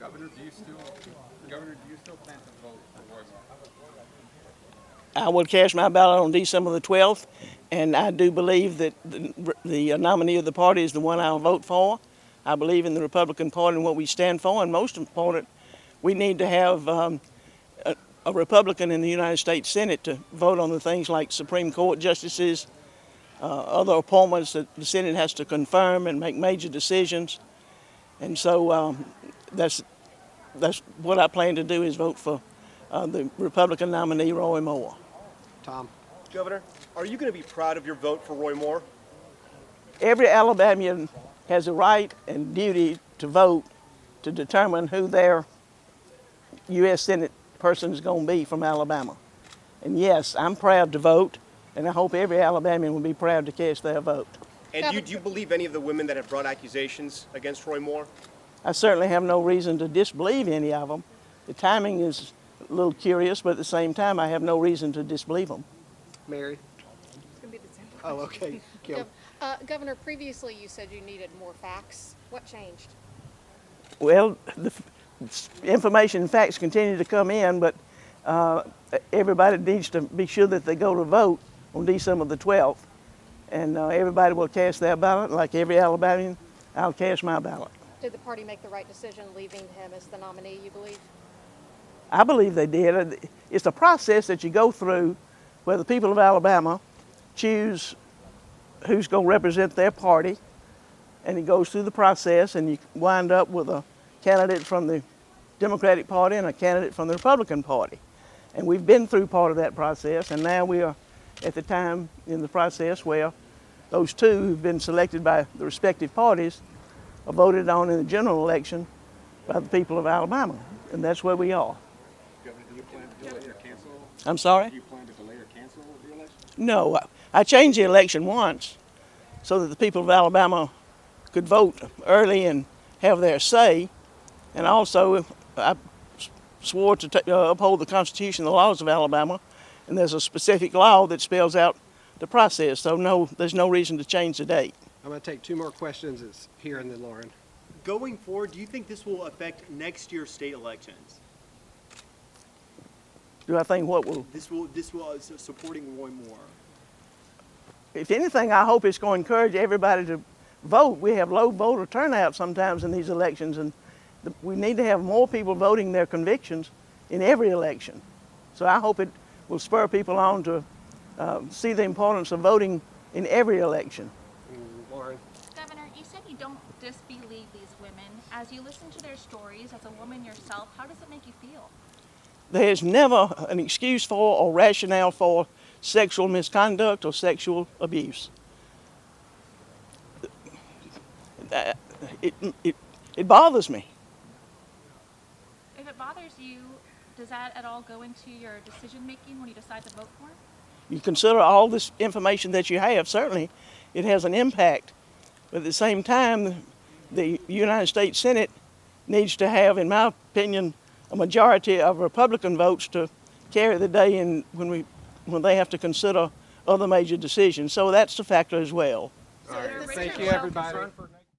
Governor, do you still plan to vote for Roy Moore? I will cast my ballot on December the 12th, and I do believe that the nominee of the party is the one I'll vote for. I believe in the Republican Party and what we stand for, and most important, we need to have a Republican in the United States Senate to vote on the things like Supreme Court justices, other appointments that the Senate has to confirm and make major decisions. And so that's what I plan to do, is vote for the Republican nominee, Roy Moore. Tom. Governor, are you going to be proud of your vote for Roy Moore? Every Alabamian has a right and duty to vote to determine who their U.S. Senate person is going to be from Alabama. And yes, I'm proud to vote, and I hope every Alabamian will be proud to cast their vote. And do you believe any of the women that have brought accusations against Roy Moore? I certainly have no reason to disbelieve any of them. The timing is a little curious, but at the same time, I have no reason to disbelieve them. Mary. It's going to be the same. Oh, okay. Kim. Governor, previously you said you needed more facts. What changed? Well, the information and facts continue to come in, but everybody needs to be sure that they go to vote on December the 12th. And everybody will cast their ballot. Like every Alabamian, I'll cast my ballot. Did the party make the right decision leaving him as the nominee, you believe? I believe they did. It's a process that you go through where the people of Alabama choose who's going to represent their party, and it goes through the process, and you wind up with a candidate from the Democratic Party and a candidate from the Republican Party. And we've been through part of that process, and now we are at the time in the process where those two who've been selected by the respective parties are voted on in the general election by the people of Alabama, and that's where we are. Governor, do you plan to delay or cancel? I'm sorry? Do you plan to delay or cancel the election? No, I changed the election once so that the people of Alabama could vote early and have their say, and also I swore to uphold the Constitution and the laws of Alabama, and there's a specific law that spells out the process, so no, there's no reason to change the date. I'm going to take two more questions. It's here and then Lauren. Going forward, do you think this will affect next year's state elections? Do I think what will? This will supporting Roy Moore. If anything, I hope it's going to encourage everybody to vote. We have low voter turnout sometimes in these elections, and we need to have more people voting their convictions in every election. So I hope it will spur people on to see the importance of voting in every election. Lauren. Governor, you said you don't disbelieve these women. As you listen to their stories, as a woman yourself, how does it make you feel? There's never an excuse for or rationale for sexual misconduct or sexual abuse. It bothers me. If it bothers you, does that at all go into your decision making when you decide to vote for? You consider all this information that you have, certainly it has an impact. But at the same time, the United States Senate needs to have, in my opinion, a majority of Republican votes to carry the day in when they have to consider other major decisions. So that's a factor as well. All right. Thank you, everybody.